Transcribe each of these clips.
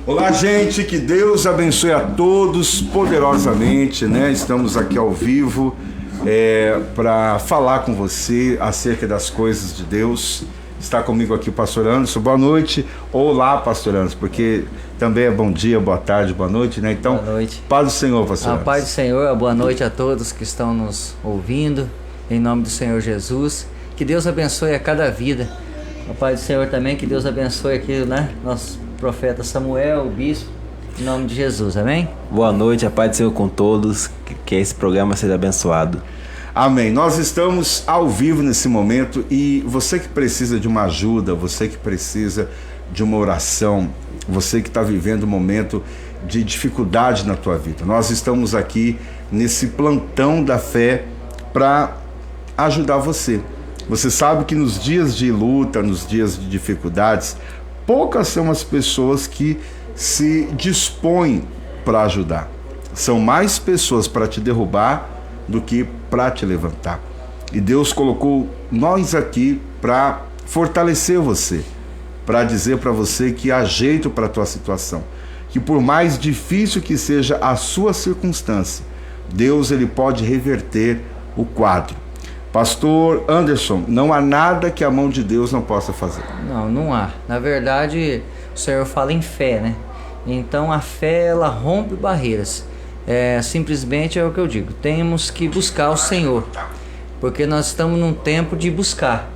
Olá, gente, que Deus abençoe a todos poderosamente, né? Estamos aqui ao vivo para falar com você acerca das coisas de Deus. Está comigo aqui o pastor Anderson. Boa noite. Olá, pastor Anderson, porque também é bom dia, boa tarde, boa noite, né? Então, boa noite. Paz do Senhor, pastor Anderson. A paz do Senhor, boa noite a todos que estão nos ouvindo, em nome do Senhor Jesus. Que Deus abençoe a cada vida. A paz do Senhor também, que Deus abençoe aqui, né? Nosso profeta Samuel, o bispo, em nome de Jesus, amém? Boa noite, a paz do Senhor com todos, que esse programa seja abençoado. Amém. Nós estamos ao vivo nesse momento e você que precisa de uma ajuda, você que precisa de uma oração, você que está vivendo um momento de dificuldade na tua vida, nós estamos aqui nesse plantão da fé para ajudar você. Você sabe que nos dias de luta, nos dias de dificuldades, poucas são as pessoas que se dispõem para ajudar. São mais pessoas para te derrubar do que para te levantar. E Deus colocou nós aqui para fortalecer você, para dizer para você que há jeito para a tua situação, que por mais difícil que seja a sua circunstância, Deus ele pode reverter o quadro. Pastor Anderson, não há nada que a mão de Deus não possa fazer. Não há. Na verdade, o Senhor fala em fé, né? Então a fé, ela rompe barreiras. Simplesmente é o que eu digo, temos que buscar o Senhor, porque nós estamos num tempo de buscar.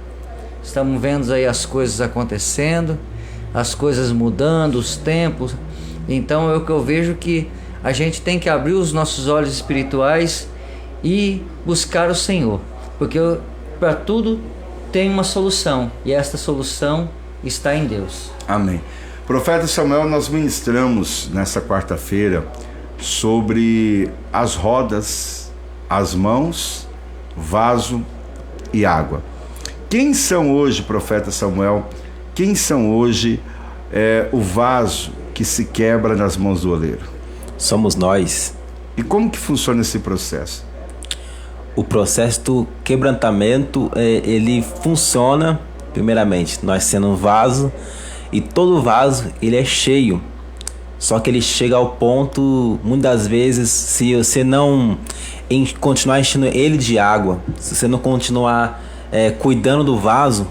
Estamos vendo aí as coisas acontecendo, as coisas mudando, os tempos. Então é o que eu vejo, que a gente tem que abrir os nossos olhos espirituais e buscar o Senhor. Porque para tudo tem uma solução, e esta solução está em Deus. Amém. Profeta Samuel, nós ministramos nessa quarta-feira sobre as rodas, as mãos, vaso e água. Quem são hoje, profeta Samuel, quem são hoje o vaso que se quebra nas mãos do oleiro? Somos nós. E como que funciona esse processo? O processo do quebrantamento, ele funciona, primeiramente, nós sendo um vaso, e todo vaso ele é cheio, só que ele chega ao ponto, muitas vezes, se você não continuar enchendo ele de água, se você não continuar cuidando do vaso,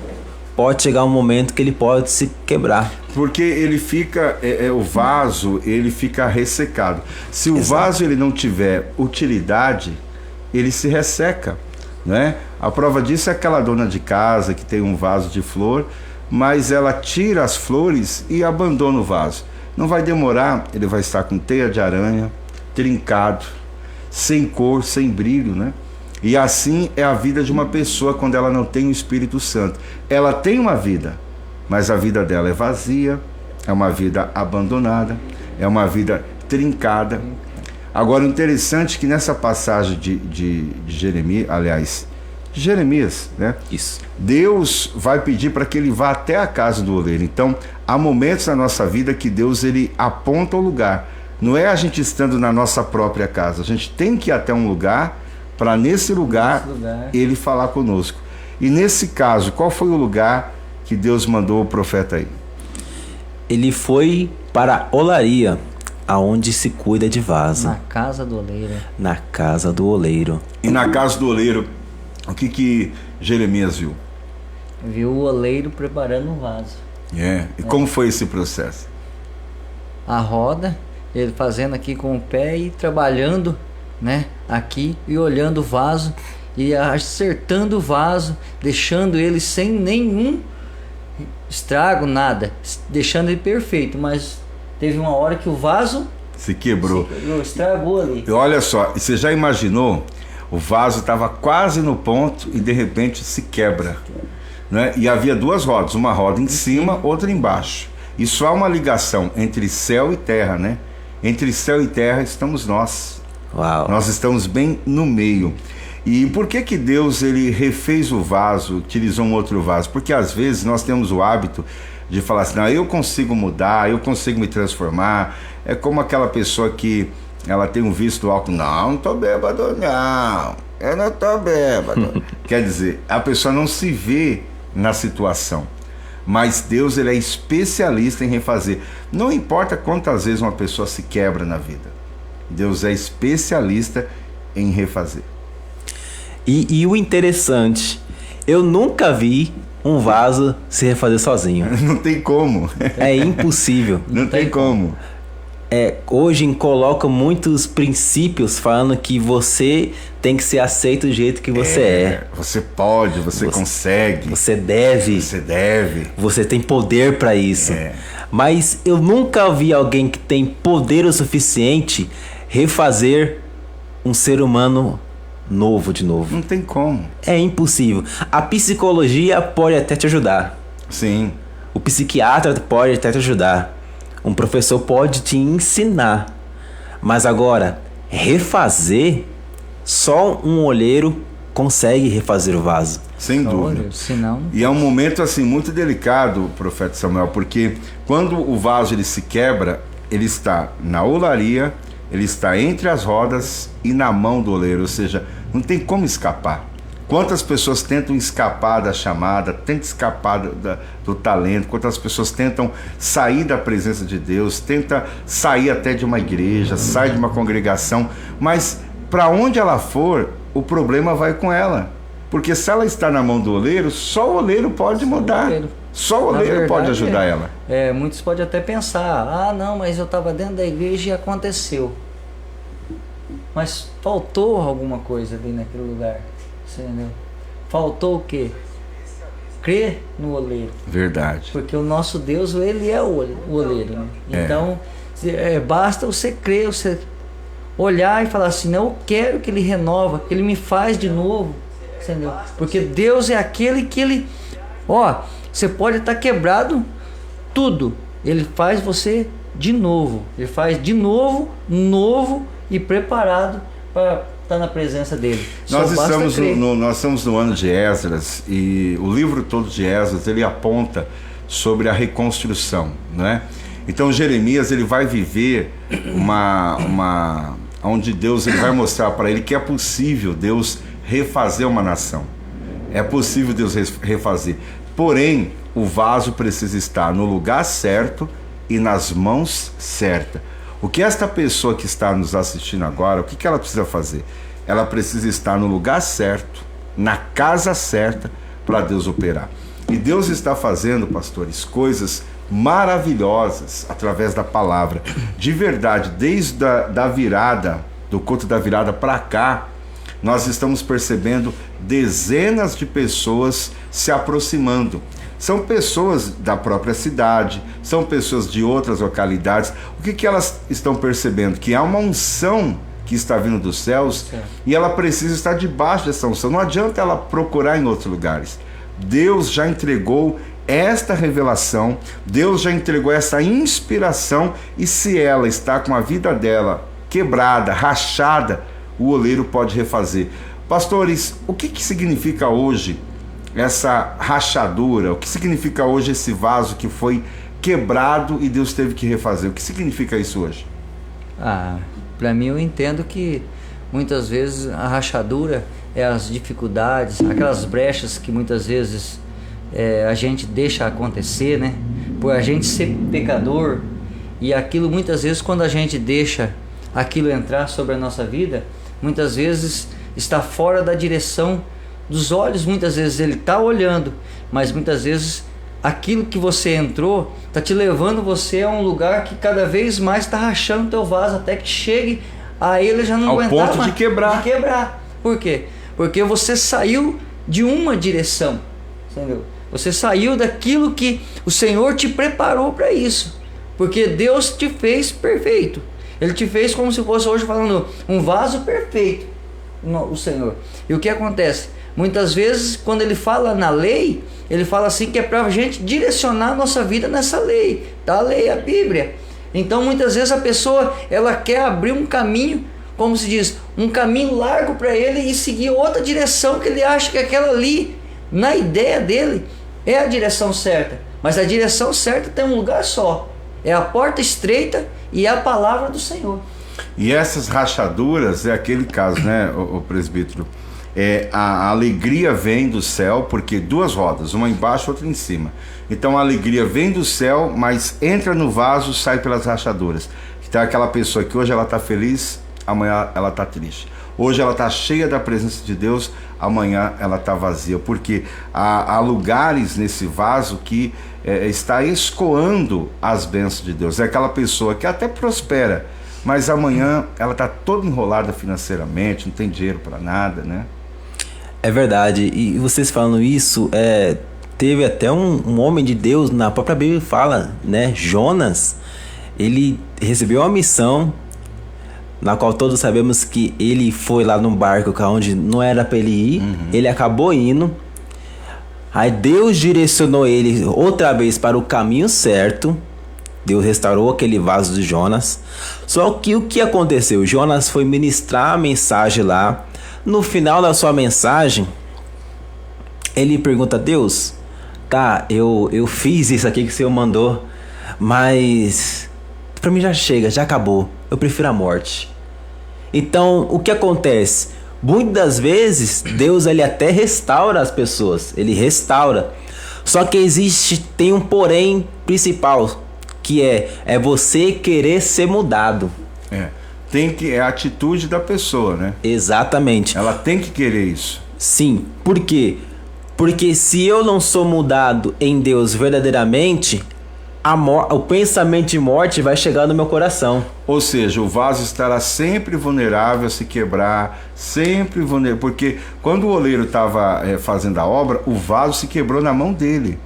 pode chegar um momento que ele pode se quebrar. Porque ele fica, o vaso ele fica ressecado. Se o vaso ele não tiver utilidade, ele se resseca, né? A prova disso é aquela dona de casa que tem um vaso de flor, mas ela tira as flores e abandona o vaso. Não vai demorar, ele vai estar com teia de aranha, trincado, sem cor, sem brilho, né? E assim é a vida de uma pessoa quando ela não tem o Espírito Santo. Ela tem uma vida, mas a vida dela é vazia, é uma vida abandonada, é uma vida trincada. Agora, o interessante é que nessa passagem de Jeremias, né? Isso. Deus vai pedir para que ele vá até a casa do oleiro. Então, há momentos na nossa vida que Deus ele aponta o lugar. Não é a gente estando na nossa própria casa. A gente tem que ir até um lugar para nesse lugar ele falar conosco. E nesse caso, qual foi o lugar que Deus mandou o profeta ir? Ele foi para a olaria, aonde se cuida de vaso. Na casa do oleiro. Na casa do oleiro. E na casa do oleiro, o que Jeremias viu? Viu o oleiro preparando um vaso. E como foi esse processo? A roda, ele fazendo aqui com o pé e trabalhando, né, aqui e olhando o vaso e acertando o vaso, deixando ele sem nenhum estrago, nada, deixando ele perfeito, mas teve uma hora que o vaso se quebrou, estragou ali. E olha só, você já imaginou? O vaso estava quase no ponto e de repente se quebra, né? E havia duas rodas, uma roda em cima, outra embaixo. Isso há uma ligação entre céu e terra, né? Entre céu e terra estamos nós. Uau. Nós estamos bem no meio. E por que Deus ele refez o vaso, utilizou um outro vaso? Porque às vezes nós temos o hábito de falar assim, não, eu consigo mudar, eu consigo me transformar. É como aquela pessoa que ela tem um vício do álcool. Não tô bêbado, não. Eu não tô bêbado. Quer dizer, a pessoa não se vê na situação. Mas Deus, ele é especialista em refazer. Não importa quantas vezes uma pessoa se quebra na vida, Deus é especialista em refazer. E o interessante, eu nunca vi um vaso se refazer sozinho. Não tem como. É impossível. Não tem como. Hoje coloca muitos princípios falando que você tem que ser aceito do jeito que você é. Você pode, você consegue. Você deve. Você deve. Você tem poder para isso. Mas eu nunca vi alguém que tem poder o suficiente refazer um ser humano novo de novo. Não tem como. É impossível. A psicologia pode até te ajudar. Sim. O psiquiatra pode até te ajudar. Um professor pode te ensinar. Mas agora, refazer, só um olheiro consegue refazer o vaso. Sem dúvida. Senão... E é um momento assim muito delicado, profeta Samuel, porque quando o vaso ele se quebra, ele está na olaria, ele está entre as rodas e na mão do oleiro, ou seja, não tem como escapar. Quantas pessoas tentam escapar da chamada, tentam escapar do talento, quantas pessoas tentam sair da presença de Deus, tentam sair até de uma igreja, sair de uma congregação, mas para onde ela for, o problema vai com ela. Porque se ela está na mão do oleiro, só o oleiro pode mudar. Só o oleiro pode ajudar ela. Muitos podem até pensar, não, mas eu estava dentro da igreja e aconteceu. Mas faltou alguma coisa ali naquele lugar. Entendeu? Faltou o quê? Crer no oleiro. Verdade. Porque o nosso Deus, ele é o oleiro, né? Então, basta você crer, você olhar e falar assim, não, eu quero que ele renova, que ele me faz de novo. Entendeu? Porque Deus é aquele que ele... você pode estar quebrado tudo. Ele faz você de novo. Ele faz de novo, novo e preparado para estar na presença dele. Nós estamos no ano de Esdras, e o livro todo de Esdras, ele aponta sobre a reconstrução, né? Então Jeremias, ele vai viver onde Deus, ele vai mostrar para ele que é possível Deus refazer uma nação. É possível Deus refazer. Porém, o vaso precisa estar no lugar certo e nas mãos certas. O que esta pessoa que está nos assistindo agora, o que ela precisa fazer? Ela precisa estar no lugar certo, na casa certa, para Deus operar. E Deus está fazendo, pastores, coisas maravilhosas através da palavra. De verdade, desde da virada, do culto da virada para cá, nós estamos percebendo dezenas de pessoas se aproximando. São pessoas da própria cidade, são pessoas de outras localidades. O que elas estão percebendo? Que há uma unção que está vindo dos céus, e ela precisa estar debaixo dessa unção. Não adianta ela procurar em outros lugares. Deus já entregou esta revelação, Deus já entregou essa inspiração, e se ela está com a vida dela quebrada, rachada, o oleiro pode refazer. Pastores, o que significa hoje essa rachadura? O que significa hoje esse vaso que foi quebrado e Deus teve que refazer? O que significa isso hoje? Para mim, eu entendo que muitas vezes a rachadura é as dificuldades, aquelas brechas que muitas vezes a gente deixa acontecer, né? Por a gente ser pecador, e aquilo muitas vezes, quando a gente deixa aquilo entrar sobre a nossa vida, muitas vezes está fora da direção dos olhos. Muitas vezes ele está olhando, mas muitas vezes aquilo que você entrou está te levando você a um lugar que cada vez mais está rachando o teu vaso, até que chegue a ele já não aguentar ao ponto de quebrar. Por quê? Porque você saiu de uma direção, entendeu? Você saiu daquilo que o Senhor te preparou para isso, porque Deus te fez perfeito. Ele te fez como se fosse hoje falando um vaso perfeito, o Senhor. E o que acontece? Muitas vezes, quando ele fala na lei, ele fala assim que é para a gente direcionar a nossa vida nessa lei, tá? A lei, a Bíblia. Então, muitas vezes a pessoa, ela quer abrir um caminho, como se diz, um caminho largo para ele, e seguir outra direção que ele acha que aquela ali, na ideia dele, é a direção certa. Mas a direção certa tem um lugar só. É a porta estreita e é a palavra do Senhor. E essas rachaduras é aquele caso, né, o presbítero? A alegria vem do céu, porque duas rodas, uma embaixo, outra em cima. Então a alegria vem do céu, mas entra no vaso, sai pelas rachaduras. Então aquela pessoa que hoje ela está feliz, amanhã ela está triste. Hoje ela está cheia da presença de Deus, amanhã ela está vazia, porque há lugares nesse vaso que está escoando as bênçãos de Deus. É aquela pessoa que até prospera, mas amanhã ela está toda enrolada financeiramente, não tem dinheiro para nada, né? É verdade, e vocês falando isso, teve até um homem de Deus, na própria Bíblia fala, né? Jonas, ele recebeu uma missão, na qual todos sabemos que ele foi lá num barco onde não era para ele ir, ele acabou indo, aí Deus direcionou ele outra vez para o caminho certo, Deus restaurou aquele vaso de Jonas. Só que o que aconteceu? Jonas foi ministrar a mensagem lá, no final da sua mensagem, ele pergunta a Deus, tá, eu fiz isso aqui que o Senhor mandou, mas para mim já chega, já acabou, eu prefiro a morte. Então, o que acontece? Muitas das vezes, Deus ele até restaura as pessoas, ele restaura. Só que tem um porém principal, que é você querer ser mudado. É a atitude da pessoa, né? Exatamente. Ela tem que querer isso. Sim, por quê? Porque se eu não sou mudado em Deus verdadeiramente, o pensamento de morte vai chegar no meu coração. Ou seja, o vaso estará sempre vulnerável a se quebrar, sempre vulnerável, porque quando o oleiro estava fazendo a obra, o vaso se quebrou na mão dele.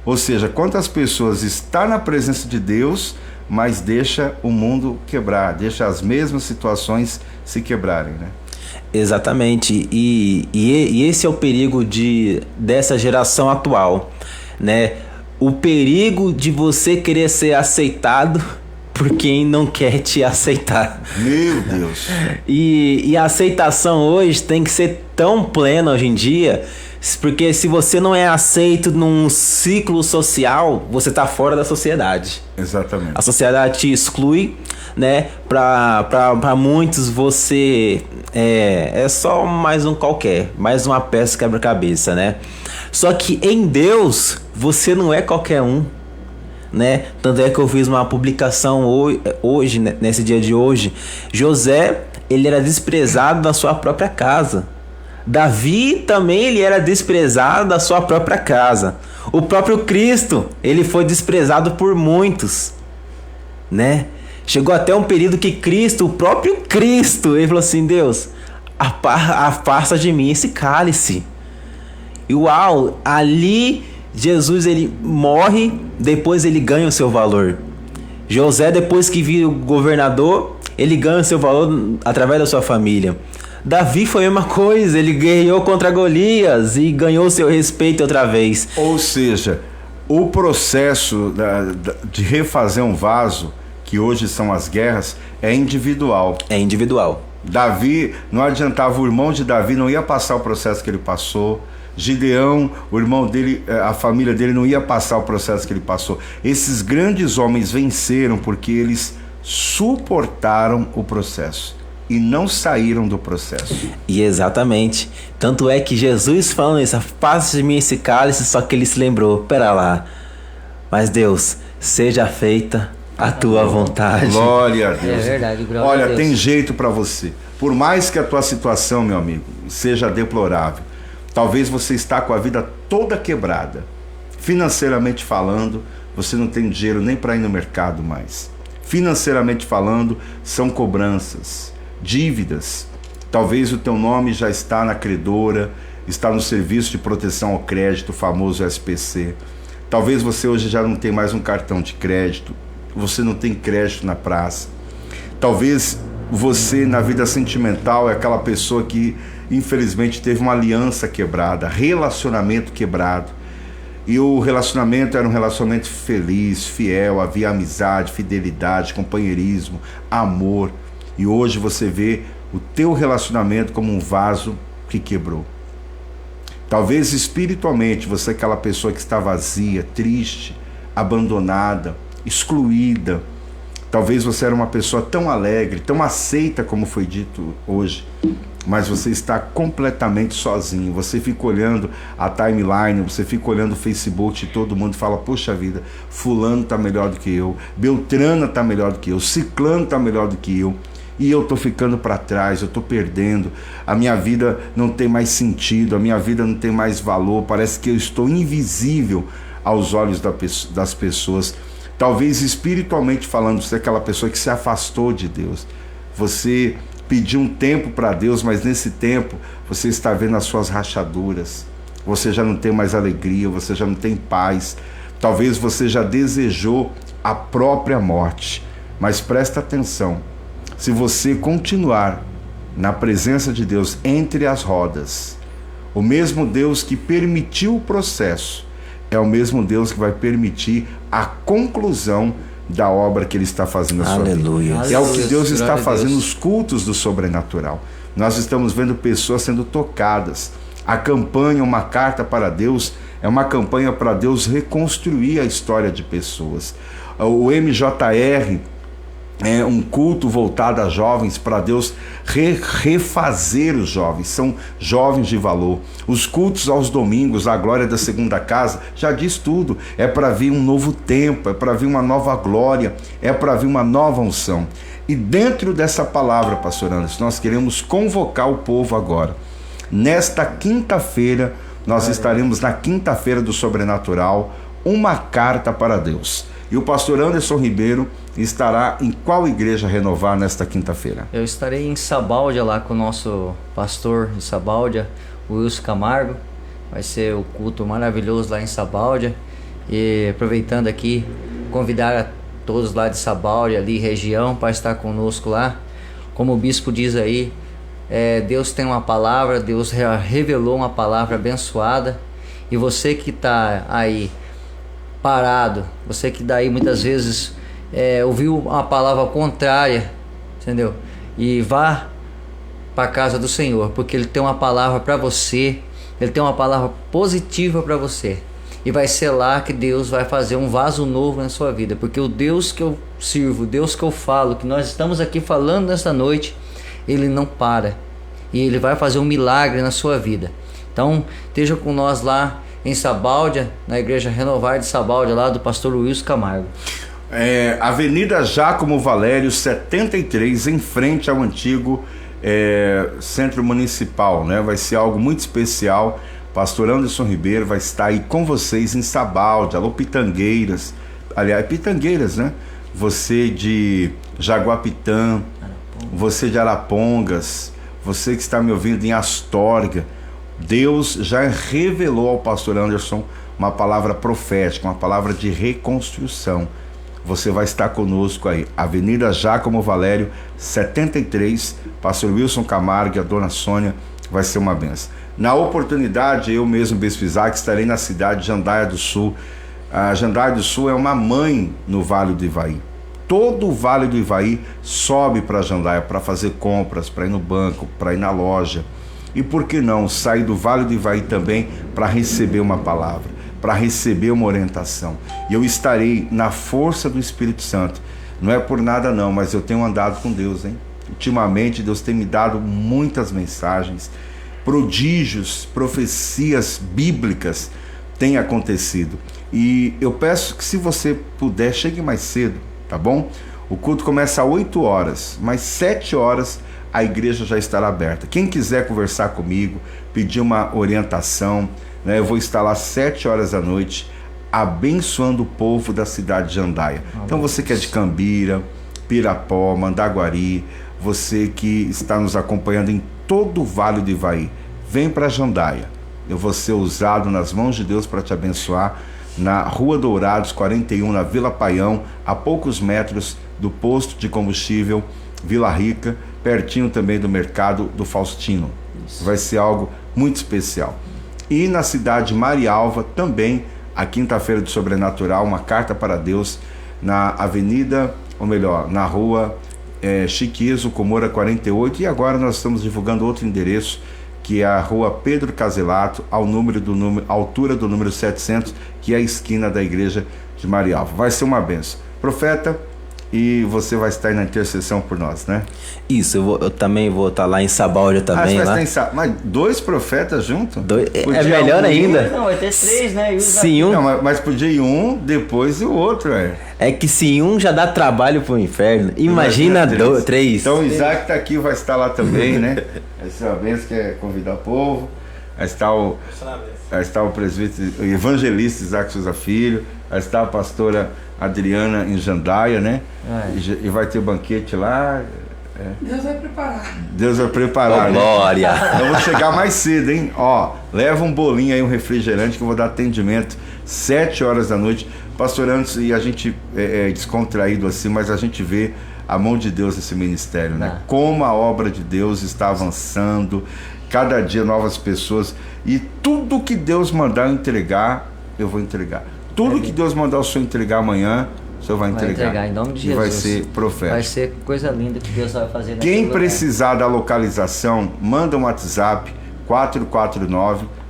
Ou seja, quantas pessoas estão na presença de Deus, mas deixa o mundo quebrar, deixa as mesmas situações se quebrarem, né? Exatamente, e esse é o perigo dessa geração atual, né? O perigo de você querer ser aceitado por quem não quer te aceitar. Meu Deus! E a aceitação hoje tem que ser tão plena hoje em dia, porque se você não é aceito num ciclo social, você está fora da sociedade. Exatamente. A sociedade te exclui, né? Para muitos você é só mais um qualquer, mais uma peça quebra-cabeça, né? Só que em Deus você não é qualquer um, né? Tanto é que eu fiz uma publicação hoje, nesse dia de hoje. José, ele era desprezado da sua própria casa. Davi também ele era desprezado da sua própria casa. O próprio Cristo, ele foi desprezado por muitos, né? Chegou até um período que o próprio Cristo, ele falou assim: Deus, afasta de mim esse cálice. E uau, ali Jesus ele morre, depois ele ganha o seu valor. José, depois que vira o governador, ele ganha o seu valor através da sua família. Davi foi a mesma coisa, ele guerreou contra Golias e ganhou seu respeito outra vez. Ou seja, o processo de refazer um vaso, que hoje são as guerras, é individual. É individual. Davi, não adiantava, o irmão de Davi não ia passar o processo que ele passou. Gideão, o irmão dele, a família dele não ia passar o processo que ele passou. Esses grandes homens venceram porque eles suportaram o processo e não saíram do processo. E exatamente. Tanto é que Jesus falando isso, afasta de mim esse cálice, só que ele se lembrou, pera lá, mas Deus, seja feita a tua vontade. Glória a Deus. É verdade, glória Olha, a Deus. tem jeito para você. Por mais que a tua situação, meu amigo, seja deplorável, talvez você está com a vida toda quebrada. Financeiramente falando, você não tem dinheiro nem para ir no mercado mais. Financeiramente falando, são cobranças, dívidas. Talvez o teu nome já está na credora, está no serviço de proteção ao crédito, o famoso SPC. Talvez você hoje já não tem mais um cartão de crédito, você não tem crédito na praça. Talvez você na vida sentimental é aquela pessoa que infelizmente teve uma aliança quebrada, relacionamento quebrado. E o relacionamento era um relacionamento feliz, fiel, havia amizade, fidelidade, companheirismo, amor. E hoje você vê o teu relacionamento como um vaso que quebrou. Talvez espiritualmente você é aquela pessoa que está vazia, triste, abandonada, excluída. Talvez você era uma pessoa tão alegre, tão aceita como foi dito hoje, mas você está completamente sozinho. Você fica olhando a timeline, você fica olhando o Facebook e todo mundo fala, poxa vida, fulano está melhor do que eu, Beltrana está melhor do que eu, Ciclano está melhor do que eu, e eu estou ficando para trás, eu estou perdendo, a minha vida não tem mais sentido, a minha vida não tem mais valor, parece que eu estou invisível aos olhos das pessoas. Talvez espiritualmente falando, você é aquela pessoa que se afastou de Deus. Você pediu um tempo para Deus, mas nesse tempo você está vendo as suas rachaduras. Você já não tem mais alegria, você já não tem paz. Talvez você já desejou a própria morte. Mas presta atenção, se você continuar na presença de Deus entre as rodas, o mesmo Deus que permitiu o processo, é o mesmo Deus que vai permitir a conclusão da obra que Ele está fazendo na sua vida. Aleluia. É o que Deus está Glória a fazendo Deus. nos cultos do sobrenatural. Nós estamos vendo pessoas sendo tocadas. A campanha Uma Carta para Deus é uma campanha para Deus reconstruir a história de pessoas. O MJR é um culto voltado a jovens, para Deus refazer os jovens, são jovens de valor. Os cultos aos domingos, a glória da segunda casa, já diz tudo, é para vir um novo tempo, é para vir uma nova glória, é para vir uma nova unção. E dentro dessa palavra, pastor Anderson, nós queremos convocar o povo agora. Nesta quinta-feira, nós estaremos na quinta-feira do Sobrenatural, Uma Carta para Deus. E o pastor Anderson Ribeiro estará em qual igreja renovar nesta quinta-feira? Eu estarei em Sabáudia lá com o nosso pastor de Sabáudia, o Wilson Camargo. Vai ser o culto maravilhoso lá em Sabáudia. E aproveitando aqui, convidar a todos lá de Sabáudia, ali região, para estar conosco lá. Como o bispo diz aí, Deus tem uma palavra, Deus revelou uma palavra abençoada. E você que está aí parado, você que daí muitas vezes ouviu uma palavra contrária, entendeu? E vá para a casa do Senhor, porque Ele tem uma palavra para você, Ele tem uma palavra positiva para você, e vai ser lá que Deus vai fazer um vaso novo na sua vida, porque o Deus que eu sirvo, o Deus que eu falo, que nós estamos aqui falando nesta noite, Ele não para, e Ele vai fazer um milagre na sua vida. Então esteja com nós lá em Sabáudia, na igreja Renovar de Sabáudia, lá do pastor Wilson Camargo. Avenida Jácomo Valério 73, em frente ao antigo Centro Municipal, né? Vai ser algo muito especial. Pastor Anderson Ribeiro vai estar aí com vocês em Sabáudia. Alô, Pitangueiras, aliás, Pitangueiras, né? Você de Jaguapitã, você de Arapongas, você que está me ouvindo em Astorga, Deus já revelou ao pastor Anderson uma palavra profética, uma palavra de reconstrução. Você vai estar conosco aí, Avenida Jácomo Valério 73, pastor Wilson Camargo e a dona Sônia, vai ser uma benção. Na oportunidade, eu mesmo, Bispo Isaac, estarei na cidade de Jandaia do Sul. A Jandaia do Sul é uma mãe no Vale do Ivaí. Todo o Vale do Ivaí sobe para Jandaia para fazer compras, para ir no banco, para ir na loja. E por que não sair do Vale do Ivaí também para receber uma palavra, para receber uma orientação? E eu estarei na força do Espírito Santo. Não é por nada não, mas eu tenho andado com Deus, hein? Ultimamente Deus tem me dado muitas mensagens, prodígios, profecias bíblicas têm acontecido. E eu peço que, se você puder, chegue mais cedo, tá bom? O culto começa às 8 horas, mas 7 horas a igreja já estará aberta. Quem quiser conversar comigo, pedir uma orientação, né, eu vou estar lá às 7 horas da noite, abençoando o povo da cidade de Jandaia. Então você que é de Cambira, Pirapó, Mandaguari, você que está nos acompanhando em todo o Vale do Ivaí, vem para Jandaia. Eu vou ser usado nas mãos de Deus para te abençoar, na Rua Dourados 41, na Vila Paião, a poucos metros do posto de combustível Vila Rica, pertinho também do mercado do Faustino. Isso. Vai ser algo muito especial. E na cidade de Marialva também, a quinta-feira do Sobrenatural, Uma Carta para Deus, na avenida, ou melhor, na rua Chiquezo, Comora 48, e agora nós estamos divulgando outro endereço, que é a rua Pedro Caselato, altura do número 700, que é a esquina da igreja de Marialva. Vai ser uma benção. Profeta, e você vai estar aí na intercessão por nós, né? Isso, eu também vou estar lá em Sabáudia também. Você lá. vai estar mas 2 profetas juntos? É melhor ainda. Não, vai ter 3, né? Se um... Não, mas podia ir um, depois o outro, É que se um já dá trabalho pro inferno, imagina 3. Então o Isaac tá aqui, vai estar lá também, né? Essa é uma benção, quer convidar o povo. Vai estar o presbítero, o evangelista Isaac Souza Filho, vai estar a pastora Adriana em Jandaia, né? E vai ter banquete lá. Deus vai preparar. Deus vai preparar, oh, glória! Né? Eu vou chegar mais cedo, hein? Ó, leva um bolinho aí, um refrigerante, que eu vou dar atendimento 7 horas da noite. Pastor, antes, e a gente é descontraído assim, mas a gente vê a mão de Deus nesse ministério, né? Como a obra de Deus está avançando, cada dia novas pessoas, e tudo que Deus mandar eu entregar, eu vou entregar. Tudo que Deus mandar o senhor entregar amanhã, o senhor vai entregar. Em nome de Jesus. E vai ser profeta. Vai ser coisa linda que Deus vai fazer naquele Quem lugar. precisar da localização, manda um WhatsApp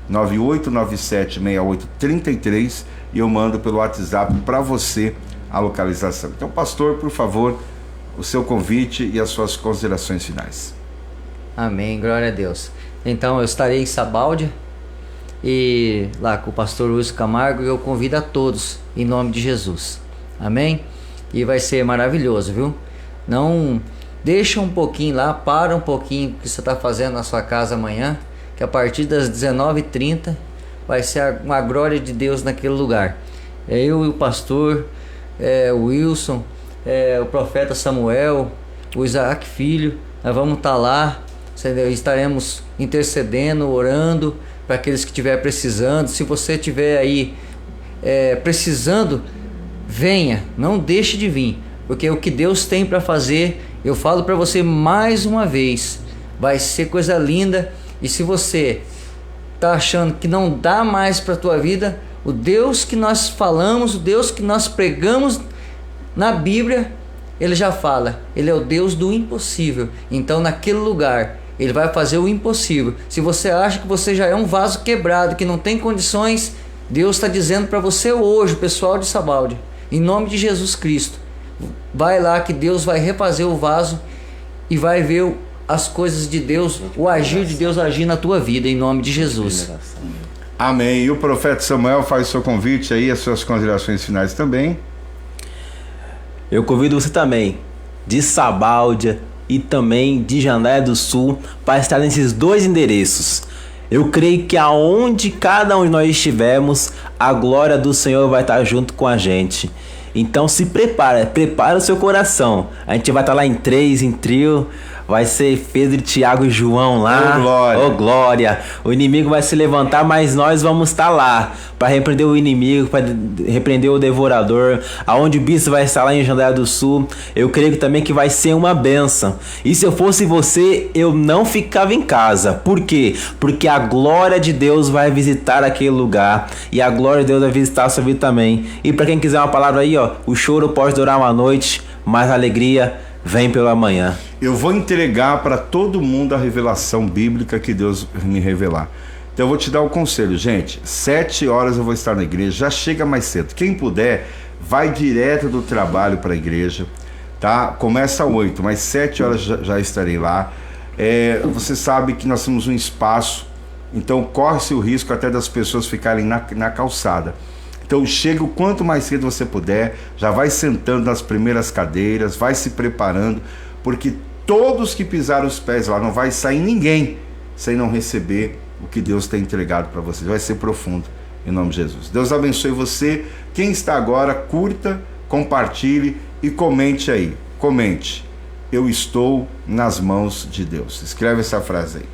449-9897-6833 e eu mando pelo WhatsApp para você a localização. Então, pastor, por favor, o seu convite e as suas considerações finais. Amém, glória a Deus. Então eu estarei em Sabáudia e lá com o pastor Luiz Camargo, e eu convido a todos em nome de Jesus. Amém? E vai ser maravilhoso, viu? Não deixa um pouquinho lá, para um pouquinho o que você está fazendo na sua casa amanhã, que a partir das 19h30 vai ser uma glória de Deus naquele lugar. Eu e o pastor o Wilson, o profeta Samuel, o Isaac Filho, nós vamos estar lá, estaremos intercedendo, orando para aqueles que estiver precisando. Se você estiver aí precisando, venha, não deixe de vir, porque o que Deus tem para fazer, eu falo para você mais uma vez, vai ser coisa linda. E se você está achando que não dá mais para a tua vida, o Deus que nós falamos, o Deus que nós pregamos na Bíblia, Ele já fala, Ele é o Deus do impossível. Então naquele lugar Ele vai fazer o impossível. Se você acha que você já é um vaso quebrado, que não tem condições, Deus está dizendo para você hoje, pessoal de Sabáudia, em nome de Jesus Cristo, vai lá que Deus vai refazer o vaso e vai ver as coisas de Deus, o agir de Deus agir na tua vida, em nome de Jesus. Amém. E o profeta Samuel faz seu convite aí, as suas considerações finais também. Eu convido você também, de Sabáudia e também de Jandaia do Sul, para estar nesses 2 endereços. Eu creio que aonde cada um de nós estivermos, a glória do Senhor vai estar junto com a gente. Então se prepara o seu coração. A gente vai estar lá em 3, em trio. Vai ser Pedro, Tiago e João lá. Oh, glória. Oh, glória. O inimigo vai se levantar, mas nós vamos estar lá para repreender o inimigo, para repreender o devorador. Aonde o bispo vai estar lá em Jandaia do Sul. Eu creio também que vai ser uma bênção. E se eu fosse você, eu não ficava em casa. Por quê? Porque a glória de Deus vai visitar aquele lugar. E a glória de Deus vai visitar a sua vida também. E para quem quiser uma palavra aí, ó, o choro pode durar uma noite, mas a alegria vem pela manhã. Eu vou entregar para todo mundo a revelação bíblica que Deus me revelar. Então eu vou te dar o conselho, gente. 7 horas eu vou estar na igreja, já chega mais cedo. Quem puder, vai direto do trabalho para a igreja, tá? Começa às 8, mas 7 horas já estarei lá. Você sabe que nós temos um espaço, então corre-se o risco até das pessoas ficarem na calçada. Então chega o quanto mais cedo você puder, já vai sentando nas primeiras cadeiras, vai se preparando, porque todos que pisaram os pés lá, não vai sair ninguém sem não receber o que Deus tem entregado para vocês. Vai ser profundo, em nome de Jesus. Deus abençoe você. Quem está agora, curta, compartilhe e comente aí. Comente: eu estou nas mãos de Deus. Escreve essa frase aí.